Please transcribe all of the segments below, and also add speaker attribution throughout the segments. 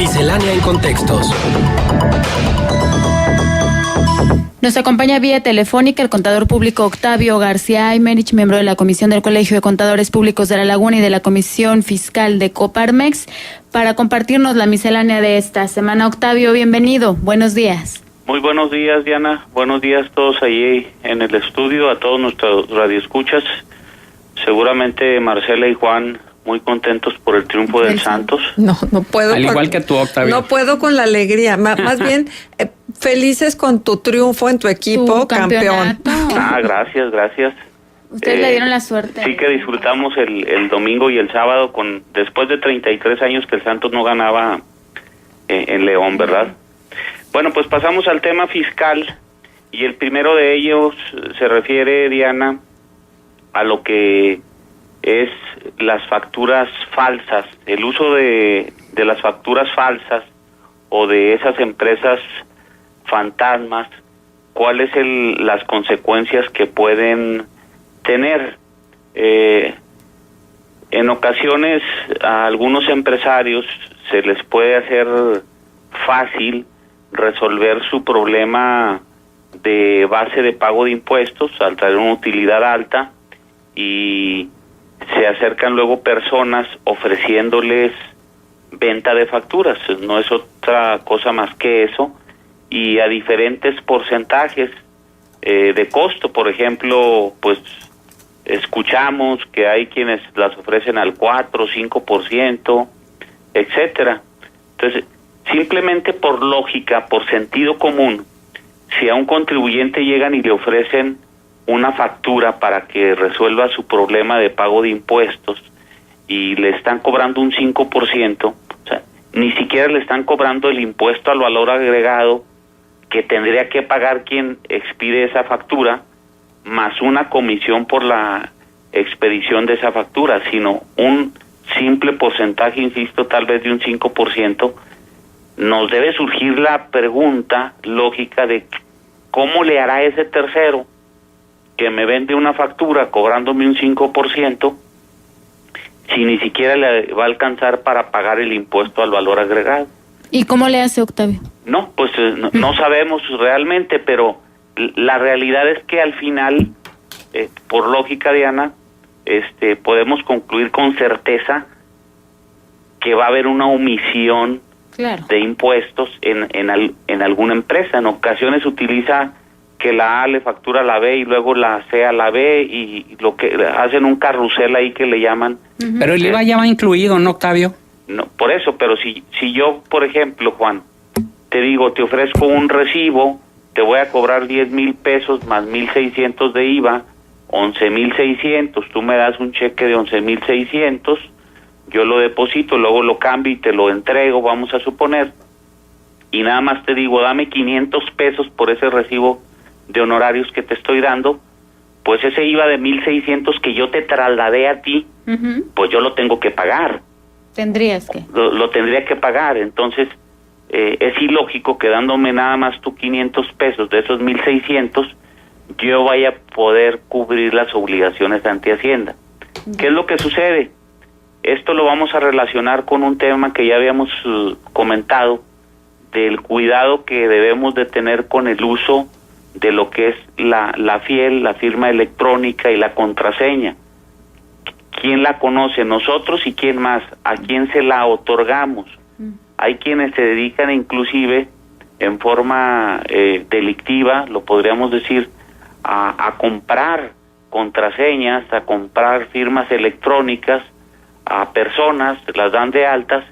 Speaker 1: Miscelánea en Contextos.
Speaker 2: Nos acompaña vía telefónica el contador público Octavio García Aymerich, miembro de la Comisión del Colegio de Contadores Públicos de La Laguna y de la Comisión Fiscal de Coparmex, para compartirnos la miscelánea de esta semana. Octavio, bienvenido. Buenos días.
Speaker 3: Muy buenos días, Diana. Buenos días a todos allí en el estudio, a todos nuestros radioescuchas. Seguramente Marcela y Juan muy contentos por el triunfo del Santos.
Speaker 4: No puedo.
Speaker 5: Al igual que tú, Octavio.
Speaker 4: No puedo con la alegría. Más bien, felices con tu triunfo en tu equipo, campeón.
Speaker 3: Gracias.
Speaker 2: Ustedes le dieron la suerte.
Speaker 3: Sí que disfrutamos el domingo y el sábado después de 33 años que el Santos no ganaba en León, ¿verdad? Bueno, pues pasamos al tema fiscal y el primero de ellos se refiere, Diana, a lo que es las facturas falsas, el uso de las facturas falsas o de esas empresas fantasmas, cuáles las consecuencias que pueden tener. En ocasiones a algunos empresarios se les puede hacer fácil resolver su problema de base de pago de impuestos al traer una utilidad alta, y se acercan luego personas ofreciéndoles venta de facturas. No es otra cosa más que eso, y a diferentes porcentajes de costo. Por ejemplo, pues escuchamos que hay quienes las ofrecen al 4, 5%, etcétera. Entonces, simplemente por lógica, por sentido común, si a un contribuyente llegan y le ofrecen una factura para que resuelva su problema de pago de impuestos y le están cobrando un 5%, o sea, ni siquiera le están cobrando el impuesto al valor agregado que tendría que pagar quien expide esa factura, más una comisión por la expedición de esa factura, sino un simple porcentaje, insisto, tal vez de un 5%, nos debe surgir la pregunta lógica de cómo le hará ese tercero que me vende una factura cobrándome un 5% si ni siquiera le va a alcanzar para pagar el impuesto al valor agregado.
Speaker 2: ¿Y cómo le hace, Octavio?
Speaker 3: No, pues no sabemos realmente, pero la realidad es que al final, por lógica, Diana, podemos concluir con certeza que va a haber una omisión de impuestos en alguna empresa. En ocasiones utiliza que la A le factura a la B y luego la C a la B, y lo que hacen un carrusel ahí que le llaman.
Speaker 5: Pero el IVA ya va incluido, ¿no, Octavio?
Speaker 3: No, por eso, pero si yo, por ejemplo, Juan, te digo, te ofrezco un recibo, te voy a cobrar 10,000 pesos más 1,600 de IVA, 11,600, tú me das un cheque de 11,600, yo lo deposito, luego lo cambio y te lo entrego, vamos a suponer, y nada más te digo, dame 500 pesos por ese recibo de honorarios que te estoy dando, pues ese IVA de 1,600 que yo te trasladé a ti, pues yo lo tengo que pagar.
Speaker 2: ¿Tendrías que?
Speaker 3: Lo tendría que pagar. Entonces, es ilógico que dándome nada más tú 500 pesos de esos 1,600, yo vaya a poder cubrir las obligaciones ante Hacienda. ¿Qué es lo que sucede? Esto lo vamos a relacionar con un tema que ya habíamos comentado, del cuidado que debemos de tener con el uso de lo que es la FIEL, la firma electrónica, y la contraseña. ¿Quién la conoce? Nosotros, y quién más. ¿A quién se la otorgamos? Hay quienes se dedican inclusive en forma delictiva, lo podríamos decir, a comprar contraseñas, a comprar firmas electrónicas a personas, las dan de altas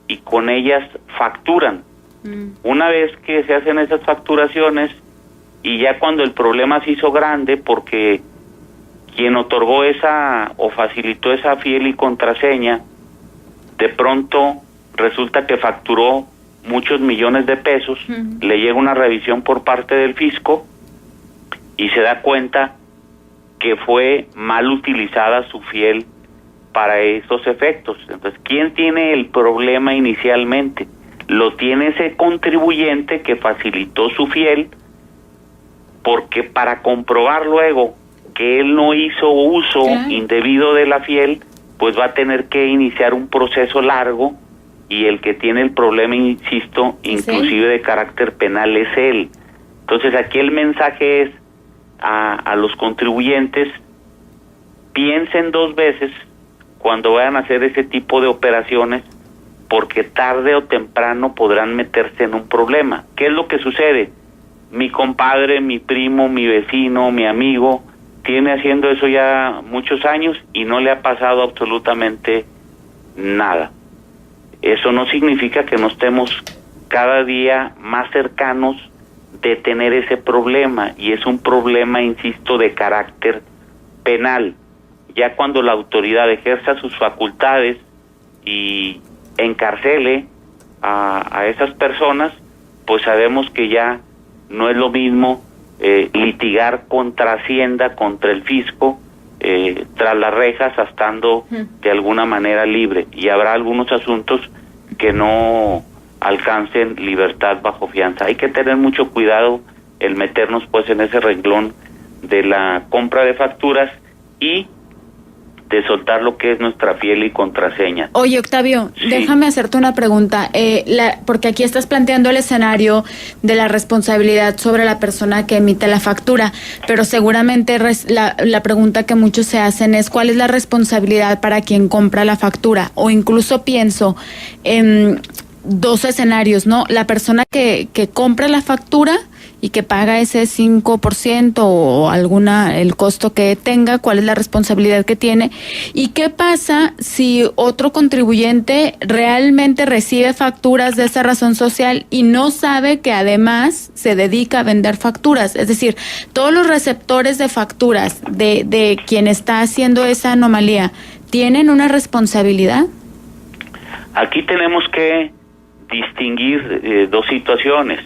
Speaker 3: y con ellas facturan. Una vez que se hacen esas facturaciones, y ya cuando el problema se hizo grande porque quien otorgó esa o facilitó esa FIEL y contraseña, de pronto resulta que facturó muchos millones de pesos, le llega una revisión por parte del fisco y se da cuenta que fue mal utilizada su FIEL para esos efectos. Entonces, ¿quién tiene el problema inicialmente? Lo tiene ese contribuyente que facilitó su FIEL, porque para comprobar luego que él no hizo uso indebido de la FIEL, pues va a tener que iniciar un proceso largo y el que tiene el problema, insisto, inclusive de carácter penal, es él. Entonces aquí el mensaje es a los contribuyentes: piensen 2 veces cuando vayan a hacer ese tipo de operaciones, porque tarde o temprano podrán meterse en un problema. ¿Qué es lo que sucede? Mi compadre, mi primo, mi vecino, mi amigo tiene haciendo eso ya muchos años y no le ha pasado absolutamente nada. Eso no significa que no estemos cada día más cercanos de tener ese problema, y es un problema, insisto, de carácter penal. Ya cuando la autoridad ejerza sus facultades y encarcele a esas personas, pues sabemos que ya no es lo mismo litigar contra Hacienda, contra el fisco, tras las rejas, estando de alguna manera libre, y habrá algunos asuntos que no alcancen libertad bajo fianza. Hay que tener mucho cuidado el meternos pues en ese renglón de la compra de facturas y de soltar lo que es nuestra fiel y contraseña.
Speaker 2: Oye, Octavio,
Speaker 3: sí,
Speaker 2: déjame hacerte una pregunta, porque aquí estás planteando el escenario de la responsabilidad sobre la persona que emite la factura, pero seguramente la pregunta que muchos se hacen es: ¿cuál es la responsabilidad para quien compra la factura? O incluso pienso en 2 escenarios, ¿no? La persona que compra la factura y que paga ese 5% o el costo que tenga, cuál es la responsabilidad que tiene, y qué pasa si otro contribuyente realmente recibe facturas de esa razón social y no sabe que además se dedica a vender facturas. Es decir, todos los receptores de facturas de quien está haciendo esa anomalía, ¿tienen una responsabilidad?
Speaker 3: Aquí tenemos que distinguir 2 situaciones.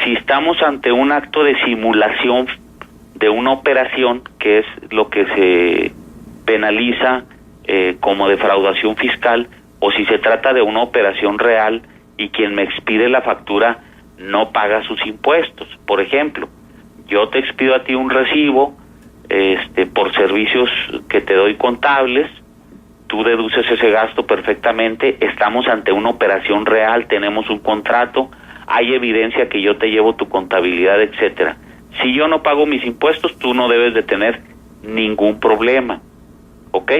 Speaker 3: Si estamos ante un acto de simulación de una operación, que es lo que se penaliza como defraudación fiscal, o si se trata de una operación real y quien me expide la factura no paga sus impuestos. Por ejemplo, yo te expido a ti un recibo por servicios que te doy contables, tú deduces ese gasto perfectamente, estamos ante una operación real, tenemos un contrato, hay evidencia que yo te llevo tu contabilidad, etcétera. Si yo no pago mis impuestos, tú no debes de tener ningún problema, ¿ok?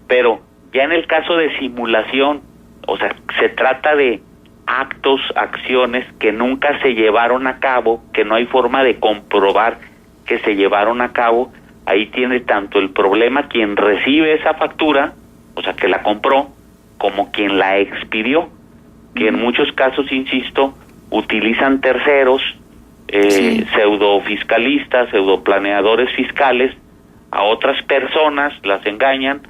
Speaker 3: Pero ya en el caso de simulación, o sea, se trata de actos, acciones que nunca se llevaron a cabo, que no hay forma de comprobar que se llevaron a cabo. Ahí tiene tanto el problema quien recibe esa factura, o sea, que la compró, como quien la expidió, que en muchos casos, insisto, utilizan terceros, pseudofiscalistas, pseudoplaneadores fiscales, a otras personas, las engañan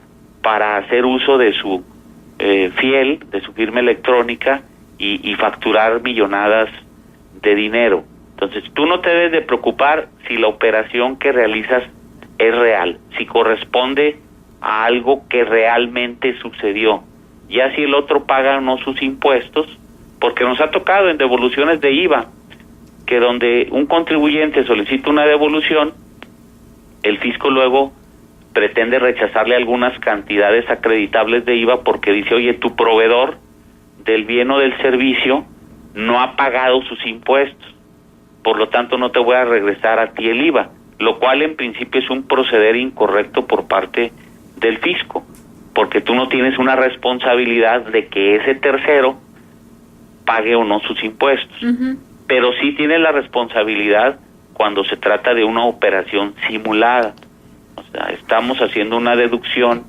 Speaker 3: para hacer uso de su de su firma electrónica y facturar millonadas de dinero. Entonces, tú no te debes de preocupar si la operación que realizas es real, si corresponde a algo que realmente sucedió. Ya si el otro paga o no sus impuestos, porque nos ha tocado en devoluciones de IVA, que donde un contribuyente solicita una devolución, el fisco luego pretende rechazarle algunas cantidades acreditables de IVA porque dice: oye, tu proveedor del bien o del servicio no ha pagado sus impuestos, por lo tanto no te voy a regresar a ti el IVA, lo cual en principio es un proceder incorrecto por parte del fisco, porque tú no tienes una responsabilidad de que ese tercero pague o no sus impuestos, pero sí tienes la responsabilidad cuando se trata de una operación simulada. O sea, estamos haciendo una deducción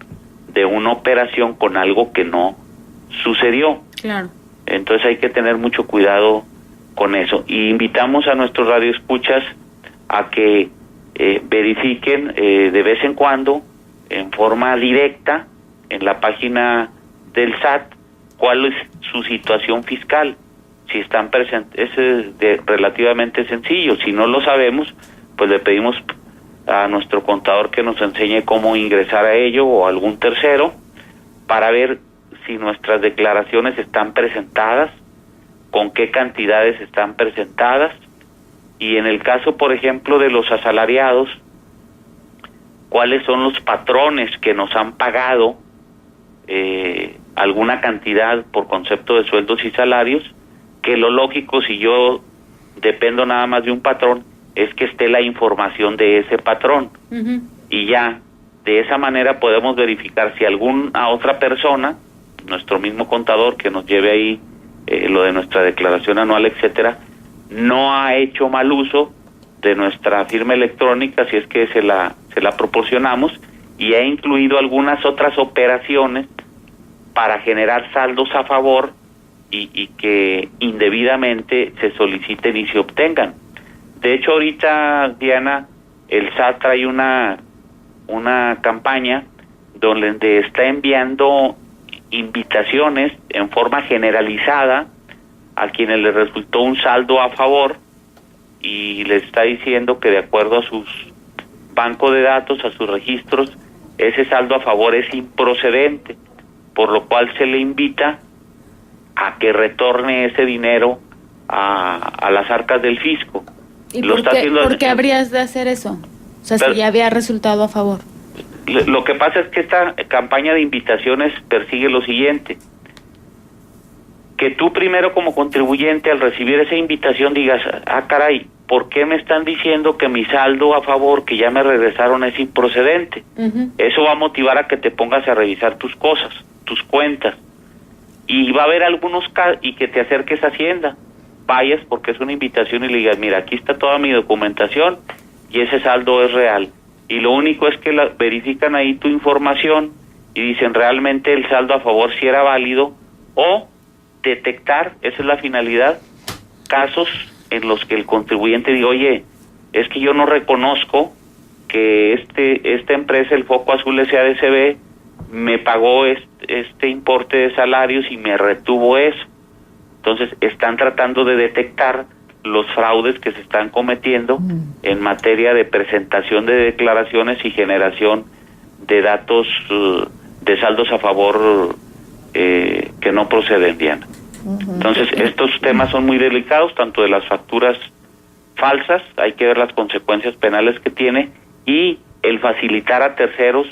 Speaker 3: de una operación con algo que no sucedió.
Speaker 2: Claro.
Speaker 3: Entonces hay que tener mucho cuidado con eso. Y invitamos a nuestros radioescuchas a que verifiquen de vez en cuando, en forma directa, en la página del SAT, cuál es su situación fiscal. Si están presentes, es relativamente sencillo. Si no lo sabemos, pues le pedimos a nuestro contador que nos enseñe cómo ingresar a ello, o a algún tercero, para ver si nuestras declaraciones están presentadas, con qué cantidades están presentadas, y en el caso, por ejemplo, de los asalariados, cuáles son los patrones que nos han pagado alguna cantidad por concepto de sueldos y salarios, que lo lógico, si yo dependo nada más de un patrón, es que esté la información de ese patrón. Y ya, de esa manera podemos verificar si alguna otra persona, nuestro mismo contador que nos lleve ahí lo de nuestra declaración anual, etcétera, no ha hecho mal uso de nuestra firma electrónica, si es que se la proporcionamos, y ha incluido algunas otras operaciones para generar saldos a favor y que indebidamente se soliciten y se obtengan. De hecho, ahorita, Diana, el SAT trae una campaña donde está enviando invitaciones en forma generalizada a quienes les resultó un saldo a favor, y les está diciendo que de acuerdo a sus bancos de datos, a sus registros, ese saldo a favor es improcedente, por lo cual se le invita a que retorne ese dinero a las arcas del fisco.
Speaker 2: ¿Y por qué habrías de hacer eso? O sea, si ya había resultado a favor.
Speaker 3: Lo que pasa es que esta campaña de invitaciones persigue lo siguiente: que tú primero como contribuyente al recibir esa invitación digas, ah caray, ¿por qué me están diciendo que mi saldo a favor que ya me regresaron es improcedente? Eso va a motivar a que te pongas a revisar tus cosas, tus cuentas, y va a haber algunos casos, y que te acerques a Hacienda, vayas porque es una invitación y le digas, mira, aquí está toda mi documentación y ese saldo es real, y lo único es que verifican ahí tu información y dicen realmente el saldo a favor si era válido, o detectar, esa es la finalidad, casos en los que el contribuyente diga, oye, es que yo no reconozco que esta empresa, el Foco Azul SADCB, me pagó este importe de salarios y me retuvo eso. Entonces están tratando de detectar los fraudes que se están cometiendo en materia de presentación de declaraciones y generación de datos de saldos a favor que no proceden, Diana. Entonces estos temas son muy delicados, tanto de las facturas falsas, hay que ver las consecuencias penales que tiene, y el facilitar a terceros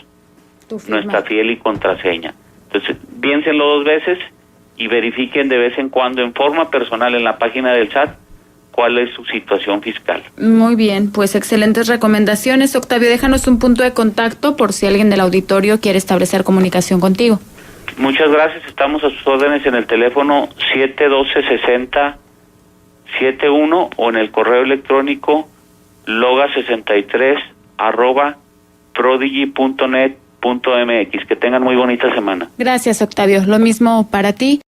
Speaker 3: nuestra fiel y contraseña. Entonces piénsenlo 2 veces y verifiquen de vez en cuando en forma personal en la página del SAT cuál es su situación fiscal.
Speaker 2: Muy bien, pues excelentes recomendaciones. Octavio, déjanos un punto de contacto por si alguien del auditorio quiere establecer comunicación contigo.
Speaker 3: Muchas gracias, estamos a sus órdenes en el teléfono 712-6071 o en el correo electrónico loga63@prodigy.net.mx. Que tengan muy bonita semana.
Speaker 2: Gracias, Octavio. Lo mismo para ti.